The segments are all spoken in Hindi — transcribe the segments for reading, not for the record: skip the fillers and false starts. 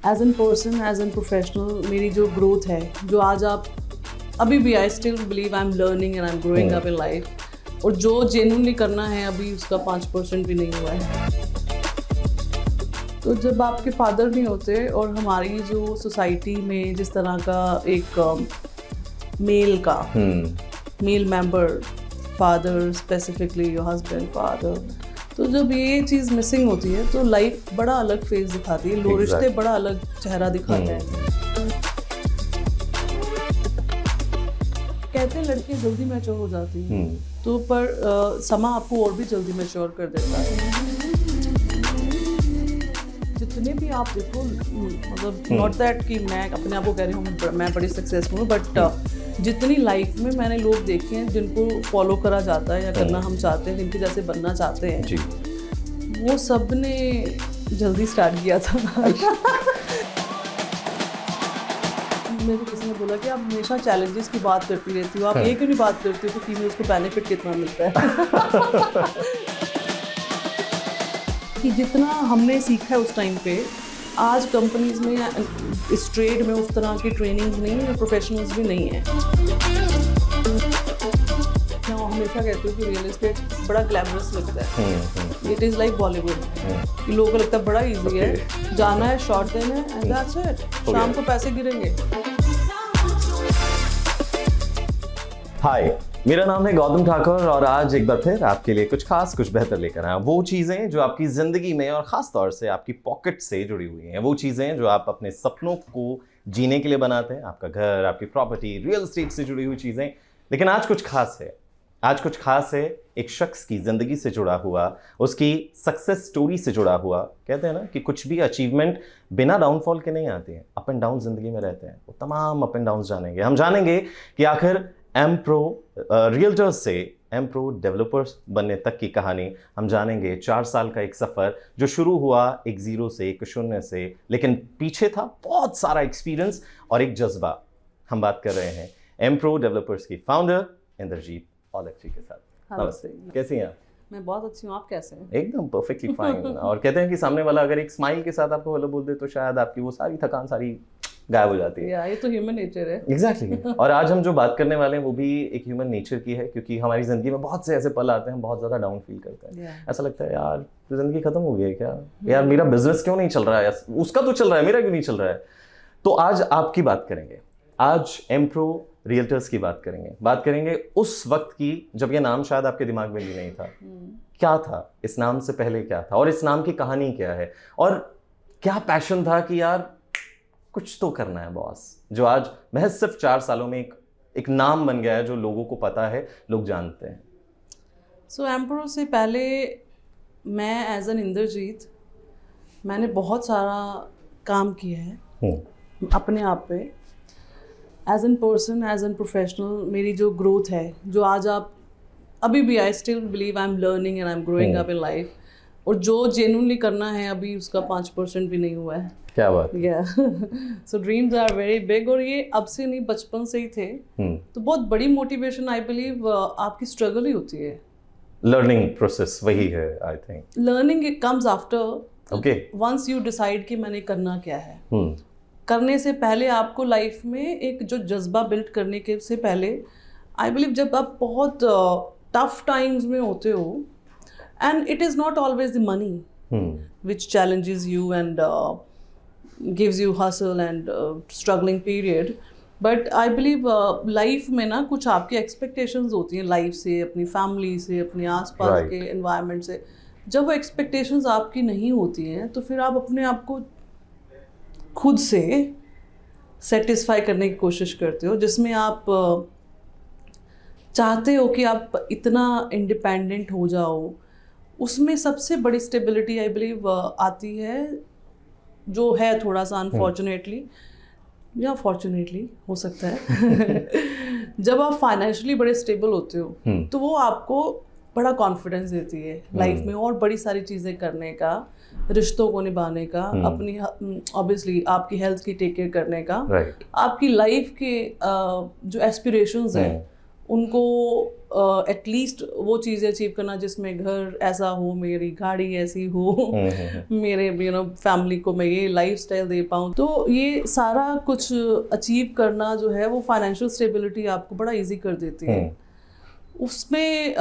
As an person, as an professional मेरी जो ग्रोथ है, जो आज आप अभी भी I still believe I am learning and I am growing up in life, और जो जेन्युइनली करना है अभी उसका 5% भी नहीं हुआ है। तो जब आपके फादर नहीं होते और हमारी जो सोसाइटी में जिस तरह का एक male member, father specifically your husband father, तो जब ये चीज़ मिसिंग होती है तो लाइफ बड़ा अलग फेज दिखाती है, लोग रिश्ते बड़ा अलग चेहरा दिखाते हैं। कहते हैं लड़कियां जल्दी मैच्योर हो जाती हैं, तो पर समा आपको और भी जल्दी मैच्योर कर देता है। जितने भी आप देखो, मतलब नॉट दैट कि मैं अपने आप को कह रही हूँ मैं बड़ी सक्सेसफुल हूँ, बट जितनी लाइफ में मैंने लोग देखे हैं जिनको फॉलो करा जाता है या करना हम चाहते हैं, जिनके जैसे बनना चाहते हैं जी, वो सब ने जल्दी स्टार्ट किया था। मेरे को किसी ने बोला कि आप हमेशा चैलेंजेस की बात करती रहती हो, आप ये क्यों नहीं बात करती हो कि फीमेल्स को बेनिफिट कितना मिलता है। कि जितना हमने सीखा है उस टाइम पे, आज कंपनीज में या इस ट्रेड में उस तरह की ट्रेनिंग नहीं है, प्रोफेशनल्स भी नहीं है। मैं हमेशा कहती हूँ कि रियल एस्टेट बड़ा ग्लैमरस लगता है, इट इज़ लाइक बॉलीवुड। लोगों को लगता है बड़ा इजी है, जाना है, शॉट देना है एंड दैट्स इट, शाम को पैसे गिरेंगे। हाय, मेरा नाम है गौतम ठाकुर और आज एक बार फिर आपके लिए कुछ खास, कुछ बेहतर लेकर आया। वो चीज़ें जो आपकी ज़िंदगी में और ख़ास तौर से आपकी पॉकेट से जुड़ी हुई हैं, वो चीज़ें जो आप अपने सपनों को जीने के लिए बनाते हैं, आपका घर, आपकी प्रॉपर्टी, रियल एस्टेट से जुड़ी हुई चीज़ें। लेकिन आज कुछ खास है, आज कुछ खास है एक शख्स की ज़िंदगी से जुड़ा हुआ, उसकी सक्सेस स्टोरी से जुड़ा हुआ। कहते हैं ना कि कुछ भी अचीवमेंट बिना डाउनफॉल के नहीं आती है, अप एंड डाउन ज़िंदगी में रहते हैं। वो तमाम अप एंड डाउन जानेंगे, हम जानेंगे कि आखिर एमप्रो रियल्टर्स से एमप्रो डेवलपर्स बनने तक की कहानी हम जानेंगे। 4 साल का एक सफ़र जो शुरू हुआ एक ज़ीरो से, एक शून्य से, लेकिन पीछे था बहुत सारा एक्सपीरियंस और एक जज्बा। हम बात कर रहे हैं एमप्रो डेवलपर्स की फाउंडर इंद्रजीत औलखी के साथ। नमस्ते, कैसी हैं आप? मैं बहुत अच्छी हूँ, आप कैसे हैं? एकदम परफेक्टली फाइन। और कहते हैं कि सामने वाला अगर एक स्माइल के साथ आपको हेलो बोल दे तो शायद आपकी वो सारी थकान सारी गायब हो जाती है। ये तो ह्यूमन नेचर है। एग्जैक्टली। और आज हम जो बात करने वाले हैं वो भी एक ह्यूमन नेचर की है, क्योंकि हमारी ज़िंदगी में बहुत से ऐसे पल आते हैं, बहुत ज़्यादा डाउन फील करते हैं। ऐसा लगता है यार ज़िंदगी ख़त्म हो गई है क्या, यार मेरा बिजनेस क्यों नहीं चल रहा है, उसका तो चल रहा है, मेरा क्यों नहीं चल रहा है। तो आज आपकी बात करेंगे, आज एमप्रो रियल्टर्स की बात करेंगे उस वक्त की जब ये नाम शायद आपके दिमाग में भी नहीं था। क्या था इस नाम से पहले, क्या था, और इस नाम की कहानी क्या है, और क्या पैशन था कि यार कुछ तो करना है बॉस, जो आज महज सिर्फ 4 सालों में एक नाम बन गया है, जो लोगों को पता है, लोग जानते हैं। सो एमप्रो से पहले मैं एज एन इंद्रजीत मैंने बहुत सारा काम किया है अपने आप पे। As an person, as an professional मेरी जो ग्रोथ है, जो आज आप अभी भी I still believe I am learning and I am growing up in life, और जो जेन्युइनली करना है अभी उसका 5% भी नहीं हुआ है। क्या बात? सो ड्रीम्स आर वेरी बिग, और ये अब से नहीं, बचपन से ही थे। तो बहुत बड़ी मोटिवेशन आई बिलीव आपकी स्ट्रगल ही होती है। लर्निंग प्रोसेस वही है, I think learning it comes after, okay, once you decide कि मैंने करना क्या है। करने से पहले आपको लाइफ में एक जो जज्बा बिल्ड करने के से पहले, आई बिलीव जब आप बहुत टफ टाइम्स में होते हो, and it is not always the money which challenges you and gives you hustle and struggling period, but I believe life में ना कुछ आपकी expectations होती हैं लाइफ से, अपनी फैमिली से, अपने आसपास के environment से। जब वो expectations आपकी नहीं होती हैं तो फिर आप अपने आप को खुद से सेटिस्फाई करने की कोशिश करते हो, जिसमें आप चाहते हो कि आप इतना इंडिपेंडेंट हो जाओ। उसमें सबसे बड़ी स्टेबिलिटी आई बिलीव आती है, जो है थोड़ा सा अनफॉर्चुनेटली या फॉर्चुनेटली हो सकता है। जब आप फाइनेंशियली बड़े स्टेबल होते हो तो वो आपको बड़ा कॉन्फिडेंस देती है लाइफ में और बड़ी सारी चीज़ें करने का, रिश्तों को निभाने का, अपनी ऑब्वियसली आपकी हेल्थ की टेक केयर करने का, आपकी लाइफ के जो एस्पिरेशंस हैं उनको एटलीस्ट वो चीज़ें अचीव करना जिसमें घर ऐसा हो, मेरी गाड़ी ऐसी हो, मेरे फैमिली को मैं ये लाइफस्टाइल दे पाऊँ। तो ये सारा कुछ अचीव करना जो है वो फाइनेंशियल स्टेबिलिटी आपको बड़ा इजी कर देती है। उसमें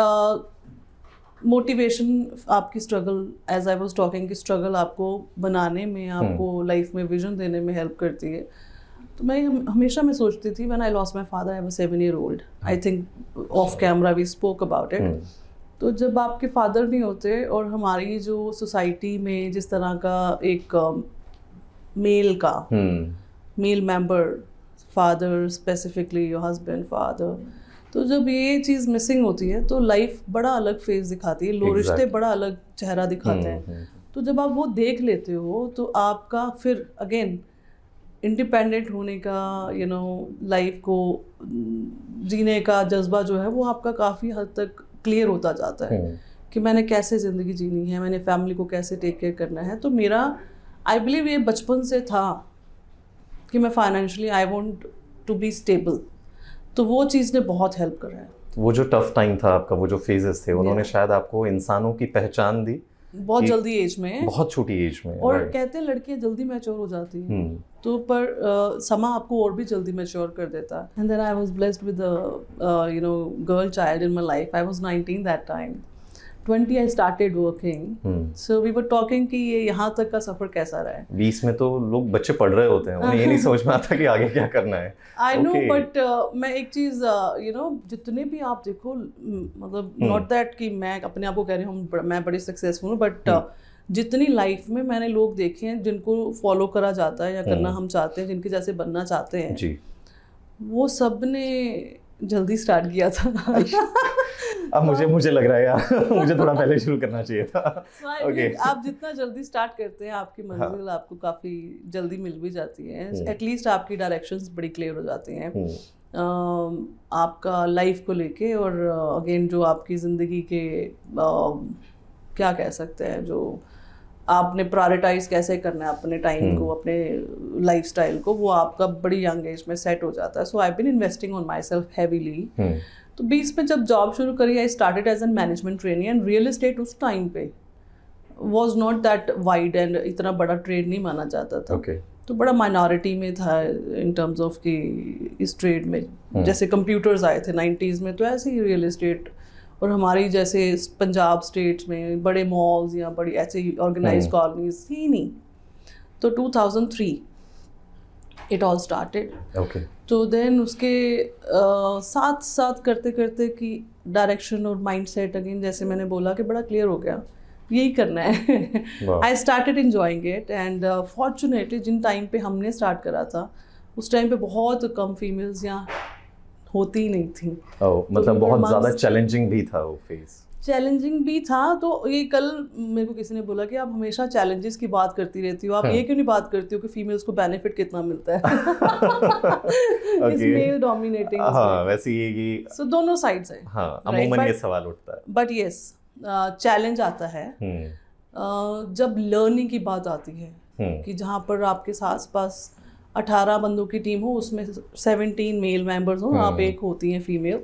मोटिवेशन आपकी struggle, as I was talking, की स्ट्रगल आपको बनाने में, आपको लाइफ में विजन देने में हेल्प करती है। तो मैं हमेशा मैं सोचती थी, when I lost my father I was 7 year old, I think of camera we spoke about it. तो जब आपके फादर नहीं होते और हमारी जो सोसाइटी में जिस तरह का एक male member, father specifically, your husband father, तो जब ये चीज़ मिसिंग होती है तो लाइफ बड़ा अलग फेस दिखाती है, लोग रिश्ते बड़ा अलग चेहरा दिखाते हैं। तो जब आप वो देख लेते हो तो आपका फिर अगेन इंडिपेंडेंट होने का, लाइफ को जीने का जज्बा जो है वो आपका काफ़ी हद तक क्लियर होता जाता है कि मैंने कैसे ज़िंदगी जीनी है, मैंने फैमिली को कैसे टेक केयर करना है। तो मेरा आई बिलीव ये बचपन से था कि मैं financially I want to be stable. तो वो चीज़ ने बहुत हेल्प करा है। वो जो टफ टाइम था आपका, वो जो फेजेस थे, उन्होंने शायद आपको इंसानों की पहचान दी बहुत जल्दी एज में, बहुत छोटी एज में। और कहते हैं लड़कियां जल्दी मैच्योर हो जाती हैं, तो पर समा आपको और भी जल्दी मैच्योर कर देता है। And then I was blessed with girl child in my life. I was 19 that time, 20 I started working. So we were talking कि ये यहाँ तक का सफर कैसा रहा है। 20 में तो लोग बच्चे पढ़ रहे होते हैं, उन्हें ये नहीं समझ में आता कि आगे क्या करना है। I know, but मैं एक चीज़ जितने भी आप देखो, मतलब नॉट दैट कि मैं अपने आप को कह रही हूँ मैं बड़ी सक्सेसफुल हूँ, बट जितनी लाइफ में मैंने लोग देखे हैं जिनको फॉलो करा जाता है या करना हम चाहते हैं, जिनके जैसे बनना चाहते हैं जी, वो सब ने जल्दी स्टार्ट किया था। अब मुझे लग रहा है यार मुझे थोड़ा पहले शुरू करना चाहिए था। Okay. आप जितना जल्दी स्टार्ट करते हैं आपकी मंजिल आपको काफ़ी जल्दी मिल भी जाती है। एटलीस्ट आपकी डायरेक्शंस बड़ी क्लियर हो जाती हैं आपका लाइफ को लेके, और अगेन जो आपकी ज़िंदगी के क्या कह सकते हैं, जो आपने प्रायोरिटाइज कैसे करना है अपने टाइम को, अपने लाइफस्टाइल को, वो आपका बड़ी यंग एज में सेट हो जाता है। So I been investing on myself heavily. तो 20 में जब जॉब शुरू करी, I started as an management trainee, and real estate उस टाइम पे was not that wide and इतना बड़ा ट्रेड नहीं माना जाता था। तो बड़ा माइनॉरिटी में था इन टर्म्स ऑफ कि इस ट्रेड में जैसे कंप्यूटर्स आए थे 90s में, तो ऐसे ही रियल एस्टेट, और हमारी जैसे पंजाब स्टेट्स में बड़े मॉल्स या बड़ी ऐसे ऑर्गेनाइज्ड कॉलोनीज ही नहीं। तो 2003 इट ऑल स्टार्टेड। तो देन उसके साथ साथ करते करते कि डायरेक्शन और माइंडसेट अगेन जैसे मैंने बोला कि बड़ा क्लियर हो गया, यही करना है। I started enjoying it, and fortunately जिन टाइम पे हमने स्टार्ट करा था उस टाइम पे बहुत कम फीमेल्स यहाँ होती ही नहीं थी। मतलब बहुत ज़्यादा चैलेंजिंग भी था वो फेज। चैलेंजिंग भी था। तो ये कल मेरे को किसी ने बोला कि आप हमेशा चैलेंजेस की बात करती रहती हो, आप ये क्यों नहीं बात करती हो कि फीमेल्स को बेनिफिट कितना मिलता है इस मेल डोमिनेटिंग। हाँ, वैसे ये सो दोनों साइड्स है। हाँ, अमूमन ये सवाल उठता है। बट यस, चैलेंज आता है जब लर्निंग की बात आती है कि जहाँ पर आपके आस पास 18 बंदों की टीम हो, उसमें 17 मेल मेंबर्स हो, आप एक होती हैं फीमेल।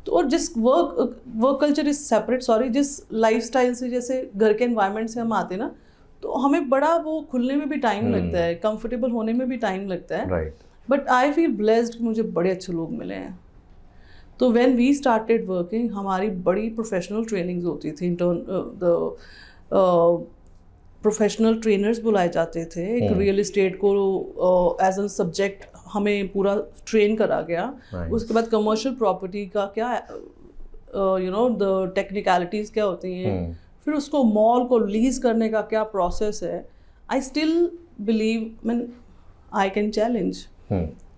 तो और जिस वर्क कल्चर इज सेपरेट, जिस लाइफस्टाइल से, जैसे घर के एनवायरनमेंट से हम आते हैं ना, तो हमें बड़ा वो खुलने में भी टाइम लगता है, कंफर्टेबल होने में भी टाइम लगता है। बट आई फील ब्लेस्ड, मुझे बड़े अच्छे लोग मिले हैं। तो व्हेन वी स्टार्टेड वर्किंग, हमारी बड़ी प्रोफेशनल ट्रेनिंग्स होती थी। प्रोफेशनल ट्रेनर्स बुलाए जाते थे। एक रियल एस्टेट को एज एन सब्जेक्ट हमें पूरा ट्रेन करा गया। उसके बाद कमर्शियल प्रॉपर्टी का क्या द टेक्निकलिटीज़ क्या होती हैं, फिर उसको मॉल को लीज करने का क्या प्रोसेस है। आई still believe I can challenge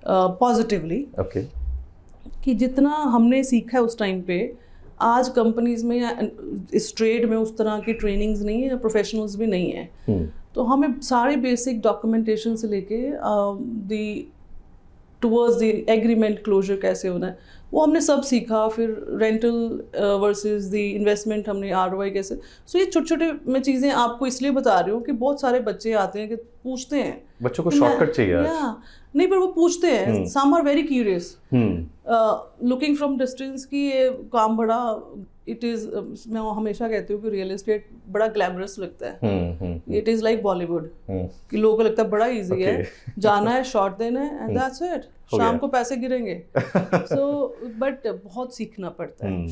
positively कि जितना हमने सीखा है उस टाइम पे, आज कंपनीज में या इस ट्रेड में उस तरह की ट्रेनिंग्स नहीं है, प्रोफेशनल्स भी नहीं है। तो हमें सारे बेसिक डॉक्यूमेंटेशन से लेके दी टूवर्ड्स द एग्रीमेंट क्लोजर कैसे होना है, वो हमने सब सीखा। फिर रेंटल वर्सेस द इन्वेस्टमेंट हमने ROI कैसे। सो ये छोटे छोटे मैं चीज़ें आपको इसलिए बता रही हूँ कि बहुत सारे बच्चे आते हैं कि पूछते हैं, बच्चों को शॉर्टकट चाहिए आज। नहीं पर वो पूछते हैं, some are very curious looking from distance कि ये काम बड़ा इट इज़, मैं हमेशा कहती हूँ कि रियल एस्टेट बड़ा ग्लैमरस लगता है, इट इज़ लाइक बॉलीवुड कि लोगों को लगता है बड़ा इजी है, जाना है, शॉट देना है एंड दैट्स इट, शाम को पैसे गिरेंगे। सो बट बहुत सीखना पड़ता है।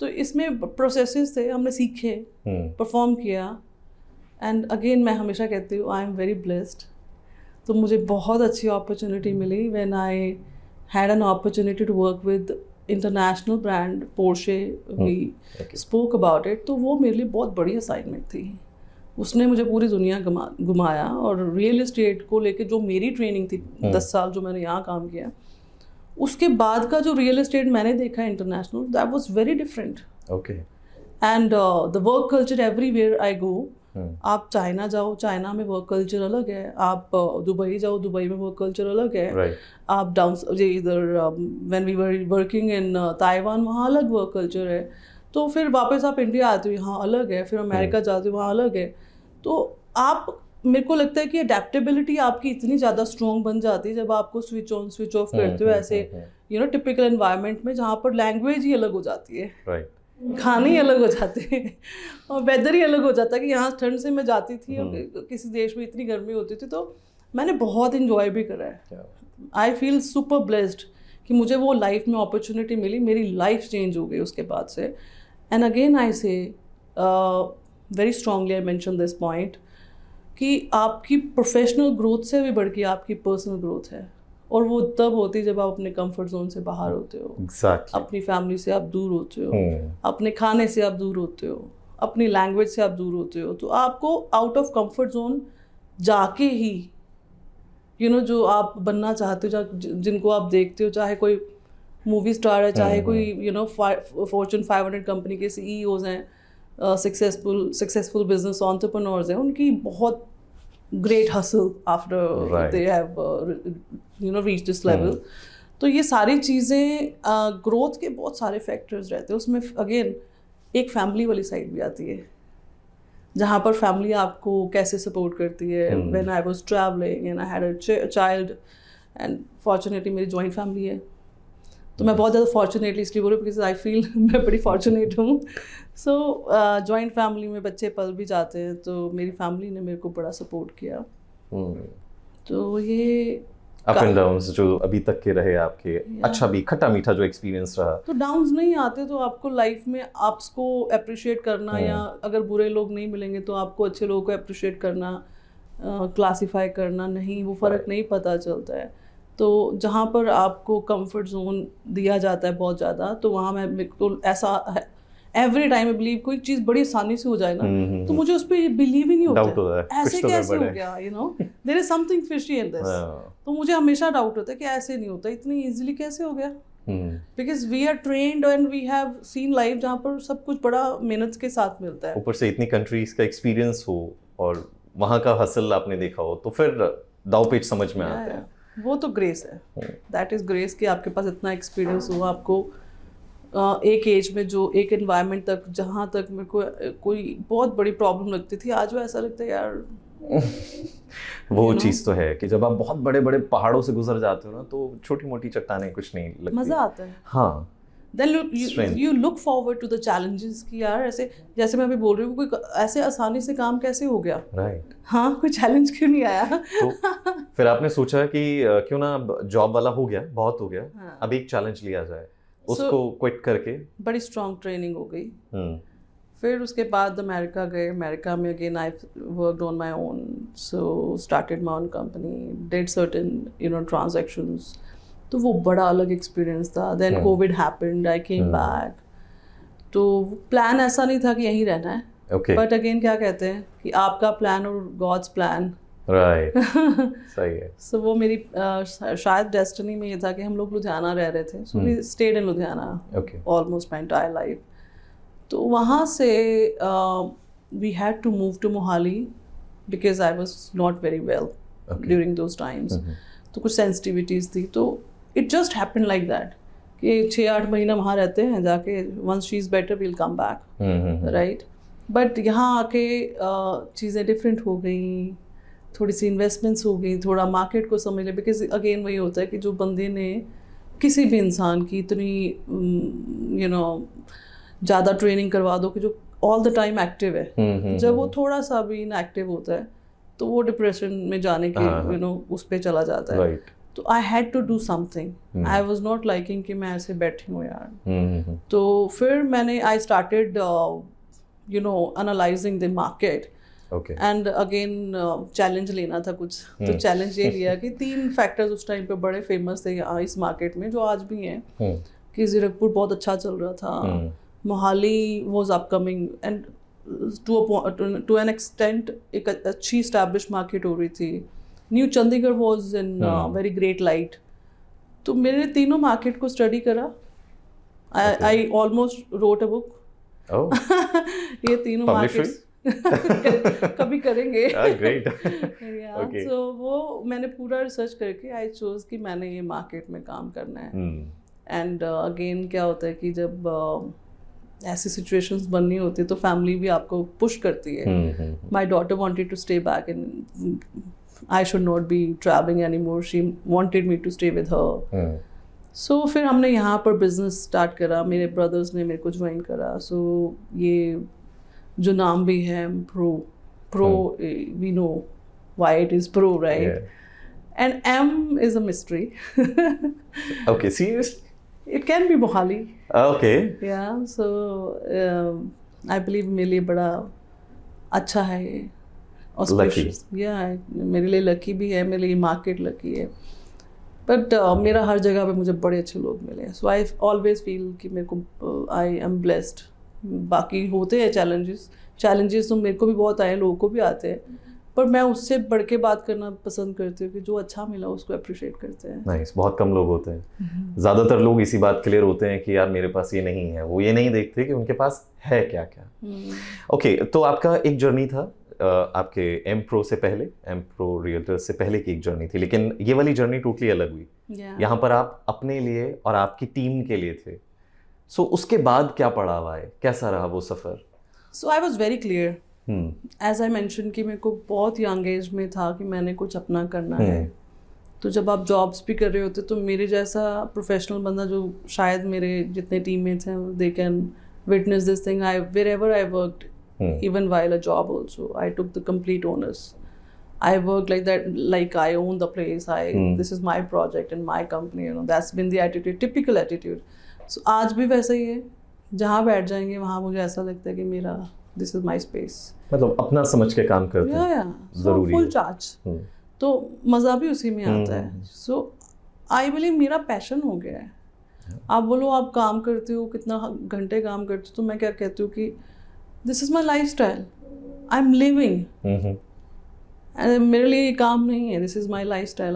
तो इसमें प्रोसेसेस थे, हमने सीखे, परफॉर्म किया एंड अगेन मैं हमेशा कहती हूँ आई एम वेरी ब्लेस्ड। तो मुझे बहुत अच्छी अपॉर्चुनिटी मिली when I had an opportunity to work with international brand Porsche, we spoke about it. तो वो मेरे लिए बहुत बड़ी असाइनमेंट थी, उसने मुझे पूरी दुनिया घुमाया। और रियल एस्टेट को लेके जो मेरी ट्रेनिंग थी 10 साल जो मैंने यहाँ काम किया, उसके बाद का जो रियल एस्टेट मैंने देखा international, that was very different. Okay. And the work culture everywhere I go, आप चाइना जाओ, चाइना में वर्क कल्चर अलग है, आप दुबई जाओ, दुबई में वर्क कल्चर अलग है, right. आप इधर when we were working in Taiwan, वहाँ अलग वर्क कल्चर है। तो फिर वापस आप इंडिया आते हो, यहाँ अलग है, फिर अमेरिका जाते हो, वहाँ अलग है। तो आप, मेरे को लगता है कि अडेप्टेबिलिटी आपकी इतनी ज़्यादा स्ट्रॉन्ग बन जाती है जब आपको स्विच ऑन स्विच ऑफ करते हो ऐसे टिपिकल एनवायरनमेंट में, जहाँ पर लैंग्वेज ही अलग हो जाती है, right. खाने ही अलग हो जाते हैं और वेदर ही अलग हो जाता है। कि यहाँ ठंड से मैं जाती थी और किसी देश में इतनी गर्मी होती थी, तो मैंने बहुत इंजॉय भी करा है। आई फील सुपर ब्लेस्ड कि मुझे वो लाइफ में अपॉर्चुनिटी मिली, मेरी लाइफ चेंज हो गई उसके बाद से। एंड अगेन आई से very strongly, I mention this point कि आपकी प्रोफेशनल ग्रोथ से भी बढ़ के आपकी पर्सनल ग्रोथ है, और वो तब होती है जब आप अपने कंफर्ट जोन से बाहर होते हो। Exactly. अपनी फैमिली से आप दूर होते हो, अपने खाने से आप दूर होते हो, अपनी लैंग्वेज से आप दूर होते हो। तो आपको आउट ऑफ कंफर्ट जोन जाके ही जो आप बनना चाहते हो, जिनको आप देखते हो, चाहे कोई मूवी स्टार है, चाहे कोई फॉर्च्यून 500 कंपनी के CEOs हैं, सक्सेसफुल बिजनेस एंटरप्रेन्योर्स हैं, उनकी बहुत great hustle after they have reached this level. तो ये सारी चीज़ें ग्रोथ के बहुत सारे फैक्टर्स रहते हैं। उसमें अगेन एक फैमिली वाली साइड भी आती है, जहाँ पर फैमिली आपको कैसे सपोर्ट करती है। When I was traveling and I had a child, and fortunately मेरी जॉइंट फैमिली है, तो मैं बहुत ज़्यादा फॉर्चुनेटली इसलिए बोल रही हूँ बिकॉज आई फील मैं बड़ी फॉर्चुनेट हूँ। सो जॉइंट फैमिली में बच्चे पल भी जाते हैं, तो मेरी फैमिली ने मेरे को बड़ा सपोर्ट किया। तो ये अप एंड डाउन्स जो अभी तक के रहे आपके, अच्छा भी खट्टा मीठा जो एक्सपीरियंस रहा। तो डाउन्स नहीं आते, तो आपको लाइफ में आपको अप्रिशिएट करना, या अगर बुरे लोग नहीं मिलेंगे तो आपको अच्छे लोगों को अप्रिशिएट करना, क्लासीफाई करना नहीं, वो फ़र्क नहीं पता चलता है। तो जहाँ पर आपको कंफर्ट जोन दिया जाता है बहुत ज़्यादा, तो वहाँ मैं बिल्कुल ऐसा एवरी टाइम आई बिलीव कोई चीज़ बड़ी आसानी से हो जाए ना, तो मुझे उस पर बिलीव ही नहीं होता, ऐसे कैसे हो गया, there is something fishy in this. तो मुझे हमेशा डाउट होता है कि ऐसे नहीं होता, इतनी इजीली कैसे हो गया, because we are trained and we have seen life जहाँ पर सब कुछ बड़ा मेहनत के साथ मिलता है, ऊपर से इतनी कंट्रीज का एक्सपीरियंस हो और वहाँ का हसल आपने देखा हो, तो फिर दाव पेच समझ में आता है। वो तो ग्रेस है, दैट इज ग्रेस कि आपके पास इतना एक्सपीरियंस हुआ, आपको एक एज में जो एक एनवायरनमेंट तक, जहाँ तक मेरे को कोई बहुत बड़ी प्रॉब्लम लगती थी, आज वो ऐसा लगता है यार वो चीज़ तो है कि जब आप बहुत बड़े बड़े पहाड़ों से गुजर जाते हो ना, तो छोटी मोटी चट्टानें कुछ नहीं लगती, मज़ा आता है। हाँ, Then you look forward to the challenges कि यार ऐसे, जैसे मैं अभी बोल रही हूँ, कोई ऐसे आसानी से काम कैसे हो गया, राइट। हाँ, कोई चैलेंज क्यों नहीं आया। तो फिर आपने सोचा कि क्यों ना जॉब वाला हो गया, बहुत हो गया, हाँ। अब एक चैलेंज लिया जाए, उसको क्विट करके बड़ी स्ट्रॉन्ग ट्रेनिंग हो गई। फिर उसके बाद अमेरिका गए, अमेरिका में again I worked on my own, so started my own company, did certain transactions, तो वो बड़ा अलग एक्सपीरियंस था। देन कोविड हैपेंड, आई केम बैक, तो प्लान ऐसा नहीं था कि यहीं रहना है, बट अगेन क्या कहते हैं कि आपका प्लान और गॉड्स प्लान, राइट, सही है। सो वो मेरी शायद डेस्टिनी में ये था कि हम लोग लुधियाना रह रहे थे, so we stayed in Ludhiana almost my entire life. तो वहाँ से we had to move to Mohali because I was not very well during those times. तो कुछ सेंसिटिविटीज़ थी, तो it just happen like that कि 6-8 महीना वहाँ रहते हैं, जाके once she is better will come back, right. But यहाँ आके चीज़ें डिफरेंट हो गई, थोड़ी सी इन्वेस्टमेंट्स हो गई, थोड़ा मार्केट को समझ ले, बिकॉज अगेन वही होता है कि जो बंदे ने किसी भी इंसान की इतनी ज़्यादा ट्रेनिंग करवा दो कि जो ऑल द टाइम एक्टिव है, जब वो थोड़ा सा भी इनएक्टिव होता है तो वो डिप्रेशन में जाने के उस पर चला जाता है। तो I had to do something, I was not liking कि मैं ऐसे बैठी हूँ यार। तो फिर मैंने I started analysing the market and again challenge लेना था कुछ। तो चैलेंज ये लिया कि 3 फैक्टर्स उस टाइम पे बड़े फेमस थे इस मार्केट में, जो आज भी हैं, कि ज़ीरकपुर बहुत अच्छा चल रहा था, Mohali was upcoming and to an extent एक अच्छी इस्टेब्लिश मार्केट हो रही थी, new Chandigarh was in very great light. तो मैंने तीनों मार्केट को स्टडी करा, I almost wrote a book. ये तीनों मार्केट्स कभी करेंगे। ग्रेट। तो वो मैंने पूरा रिसर्च करके आई चोज कि मैंने ये मार्केट में काम करना है। एंड अगेन क्या होता है कि जब ऐसी सिचुएशंस बननी होती है तो फैमिली भी आपको पुश करती है। My daughter wanted to stay back and I should not be travelling any more, she wanted me to stay with her. So फिर हमने यहाँ पर बिजनेस स्टार्ट करा, मेरे ब्रदर्स ने मेरे को ज्वाइन करा। सो ये जो नाम भी है pro we know why it is pro, right? And M is a mystery. Okay, seriously? It can be Mohali. Okay. Yeah, so I believe मेरे लिए बड़ा अच्छा है ये, auspicious. Yeah, मेरे लिए लकी भी है, मेरे लिए मार्केट लकी है। बट मेरा हर जगह पे मुझे बड़े अच्छे लोग मिले हैं, सो आई ऑलवेज फील कि मेरे को आई एम ब्लेस्ड। बाकी होते हैं चैलेंजेस तो मेरे को भी बहुत आए, लोगों को भी आते हैं, पर मैं उससे बढ़ के बात करना पसंद करती हूँ कि जो अच्छा मिला उसको अप्रिशिएट करते हैं। नाइस। बहुत कम लोग होते हैं, ज़्यादातर लोग इसी बात के लिए रोते हैं कि यार मेरे पास ये नहीं है, वो ये नहीं देखते कि उनके पास है क्या क्या। ओके, तो आपका एक जर्नी था आपके एम प्रो से पहले, एम प्रो रियल्टर से पहले की एक जर्नी थी, लेकिन ये वाली जर्नी टोटली अलग हुई। यहाँ पर आप अपने लिए और आपकी टीम के लिए थे। सो उसके बाद क्या पड़ा हुआ है, कैसा रहा वो सफ़र? So I was very clear, as I mention कि मेरे को बहुत यंग एज में था कि मैंने कुछ अपना करना है। तो जब आप जॉब्स भी कर रहे होते तो मेरे जैसा प्रोफेशनल बंदा, जो शायद मेरे जितने टीममेट्स हैं, they can witness this thing, I wherever I worked, even while a job also, I took the complete onus. I worked like that, like I own the place, this is my project and my company, that's been the attitude, typical attitude. So आज भी वैसा ही है, जहाँ बैठ जाएंगे वहाँ मुझे ऐसा लगता है कि मेरा दिस इज माई स्पेस। मतलब अपना समझ के काम करते हैं, जरूरी फुल चार्ज। तो मज़ा भी उसी में आता है। सो आई बिलीव मेरा पैशन हो गया है। आप बोलो आप काम करते हो, कितना घंटे काम करते हो, तो मैं क्या कहती हूँ कि this is my life style, I am living. मेरे लिए ये काम नहीं है, this is my life style.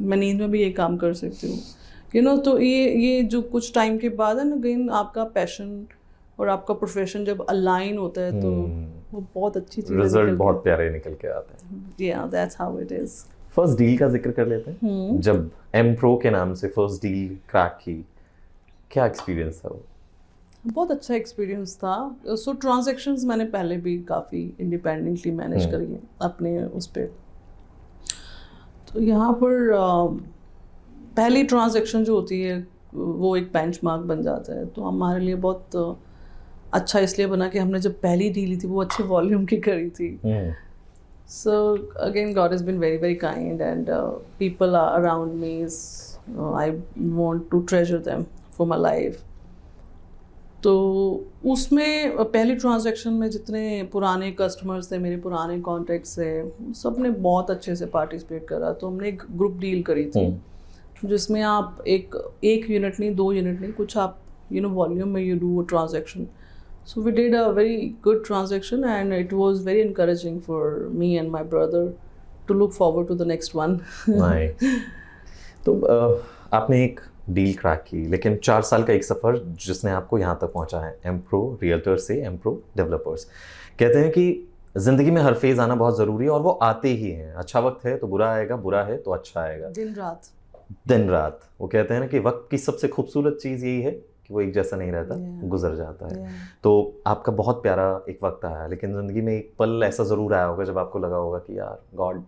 मैं नींद में भी ये काम कर सकती हूँ, तो ये जो कुछ टाइम के बाद है ना, अगेन आपका पैशन और आपका प्रोफेशन जब अलाइन होता है तो वो बहुत अच्छी चीज़ है, रिजल्ट बहुत प्यारे निकल के आते हैं। Yeah, that's how it is. First deal का जिक्र कर लेते हैं। जब एम प्रो के नाम से फर्स्ट डील क्रैक की, क्या एक्सपीरियंस था वो? बहुत अच्छा एक्सपीरियंस था। सो ट्रांजैक्शंस मैंने पहले भी काफ़ी इंडिपेंडेंटली मैनेज करी है अपने उस पर। तो यहाँ पर पहली ट्रांजैक्शन जो होती है वो एक बेंचमार्क बन जाता है। तो हमारे लिए बहुत अच्छा इसलिए बना कि हमने जब पहली डील ली थी वो अच्छे वॉल्यूम की करी थी। So again, God has been very, very kind, and people are around me. I want to treasure them for my life. तो उसमें पहली ट्रांजैक्शन में जितने पुराने कस्टमर्स थे, मेरे पुराने कॉन्टैक्ट्स थे, सब ने बहुत अच्छे से पार्टिसिपेट करा। तो हमने एक ग्रुप डील करी थी जिसमें आप एक यूनिट नहीं, 2 यूनिट नहीं, कुछ आप वॉल्यूम में you do a transaction. So we did a very good transaction, and it was very encouraging for me and my brother to look forward to the next one. Nice. तो आपने एक डील क्रैक की, लेकिन 4 साल का एक सफ़र जिसने आपको यहाँ तक पहुँचा है, एम प्रो रियल्टर से एम प्रो डेवलपर्स। कहते हैं कि जिंदगी में हर फेज आना बहुत जरूरी है और वो आते ही हैं। अच्छा वक्त है तो बुरा आएगा, बुरा है तो अच्छा आएगा। दिन रात वो कहते हैं ना कि वक्त की सबसे खूबसूरत चीज़ यही है कि वो एक जैसा नहीं रहता, गुजर जाता है। तो आपका बहुत प्यारा एक वक्त आया, लेकिन ज़िंदगी में एक पल ऐसा ज़रूर आया होगा जब आपको लगा होगा कि यार गॉड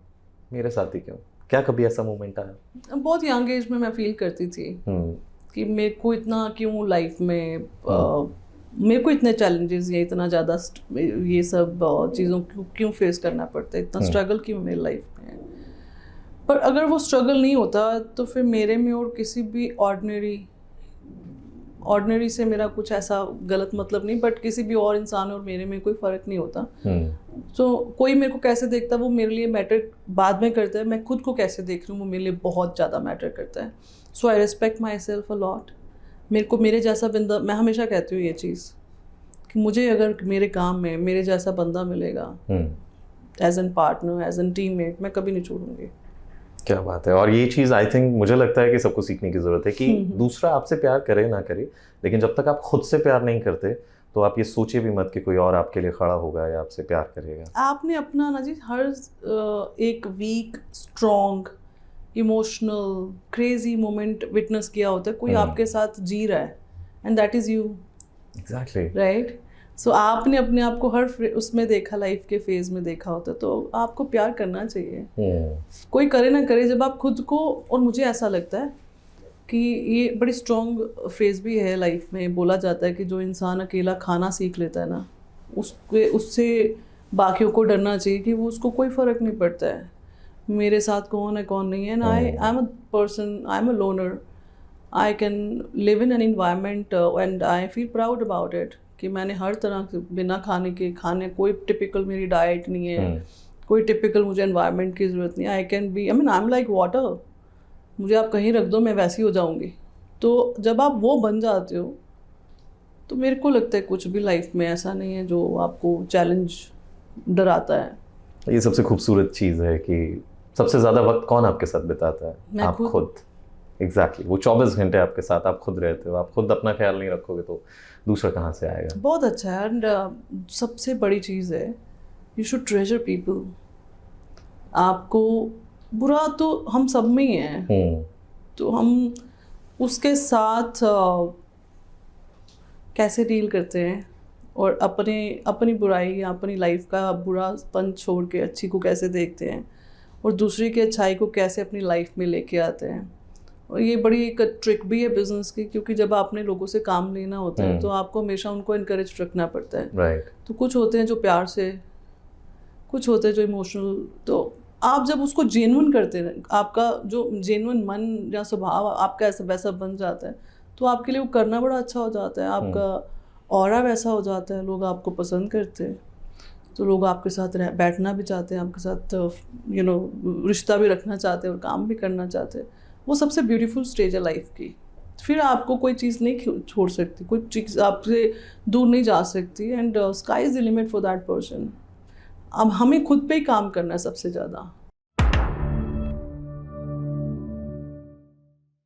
मेरे साथ ही क्यों। क्या कभी ऐसा मोमेंट आया? बहुत यंग एज में मैं फील करती थी कि मेरे को इतना क्यों लाइफ में मेरे को इतने चैलेंजेस या इतना ज़्यादा ये सब चीज़ों क्यों फेस करना पड़ता है, इतना स्ट्रगल क्यों मेरी लाइफ में। पर अगर वो स्ट्रगल नहीं होता तो फिर मेरे में और किसी भी ऑर्डिनरी से मेरा कुछ ऐसा गलत मतलब नहीं, बट किसी भी और इंसान और मेरे में कोई फ़र्क नहीं होता। तो कोई मेरे को कैसे देखता है वो मेरे लिए मैटर बाद में करता है, मैं खुद को कैसे देख रही हूँ वो मेरे लिए बहुत ज़्यादा मैटर करता है। So I respect myself a lot. मेरे को मेरे जैसा बंदा, मैं हमेशा कहती हूँ ये चीज़ कि मुझे अगर मेरे काम में मेरे जैसा बंदा मिलेगा as an partner, as an teammate, मैं कभी नहीं छोड़ूंगी। क्या बात है। और ये चीज़ आई थिंक मुझे लगता है कि सबको सीखने की ज़रूरत है कि दूसरा आपसे प्यार करे ना करे, लेकिन जब तक आप खुद से प्यार नहीं करते तो आप ये सोचे भी मत कि कोई और आपके लिए खड़ा होगा या आपसे प्यार करेगा। आपने अपना ना जी हर एक week, strong, emotional, crazy moment witness किया होता है। कोई आपके साथ जी रहा है and that is you. Exactly, right. So आपने अपने आप को हर उसमें देखा, लाइफ के फेज में देखा होता है, तो आपको प्यार करना चाहिए। कोई करे ना करे, जब आप खुद को, और मुझे ऐसा लगता है कि ये बड़ी स्ट्रॉन्ग फेज भी है लाइफ में। बोला जाता है कि जो इंसान अकेला खाना सीख लेता है ना, उससे बाकियों को डरना चाहिए कि वो उसको कोई फ़र्क नहीं पड़ता है मेरे साथ कौन है कौन नहीं है। And I am a person, I am a loner, I can live in an environment and I feel proud about it कि मैंने हर तरह से बिना खाने कोई टिपिकल मेरी डाइट नहीं है, कोई टिपिकल मुझे एनवायरनमेंट की ज़रूरत नहीं है। I can be, I am like water, मुझे आप कहीं रख दो मैं वैसी हो जाऊंगी। तो जब आप वो बन जाते हो तो मेरे को लगता है कुछ भी लाइफ में ऐसा नहीं है जो आपको चैलेंज डराता है। ये सबसे खूबसूरत चीज़ है कि सबसे ज़्यादा वक्त कौन आपके साथ बिताता है? आप खुद। एग्जैक्टली, वो 24 घंटे आपके साथ आप खुद रहते हो। आप खुद अपना ख्याल नहीं रखोगे तो दूसरा कहाँ से आएगा? बहुत अच्छा है। एंड सबसे बड़ी चीज़ है, यू शुड ट्रेजर पीपल। आपको बुरा तो हम सब में ही है, तो हम उसके साथ कैसे डील करते हैं और अपनी बुराई या अपनी लाइफ का बुरापन छोड़ के अच्छी को कैसे देखते हैं और दूसरे की अच्छाई को कैसे अपनी लाइफ में लेके आते हैं। और ये बड़ी एक ट्रिक भी है बिजनेस की, क्योंकि जब आपने लोगों से काम लेना होता है तो आपको हमेशा उनको इनकरेज रखना पड़ता है। राइट। तो कुछ होते हैं जो प्यार से, कुछ होते हैं जो इमोशनल। तो आप जब उसको जेन्युइन करते हैं, आपका जो जेन्युइन मन या स्वभाव आपका ऐसा वैसा बन जाता है, तो आपके लिए वो करना बड़ा अच्छा हो जाता है। आपका ऑरा वैसा हो जाता है, लोग आपको पसंद करते हैं, तो लोग आपके साथ बैठना भी चाहते हैं, आपके साथ रिश्ता भी रखना चाहते हैं और काम भी करना चाहते हैं। वो सबसे ब्यूटीफुल स्टेज है लाइफ की। फिर आपको कोई चीज़ नहीं छोड़ सकती, कोई चीज़ आपसे दूर नहीं जा सकती। And sky is the limit for that person. अब हमें खुद पे ही काम करना है सबसे ज़्यादा।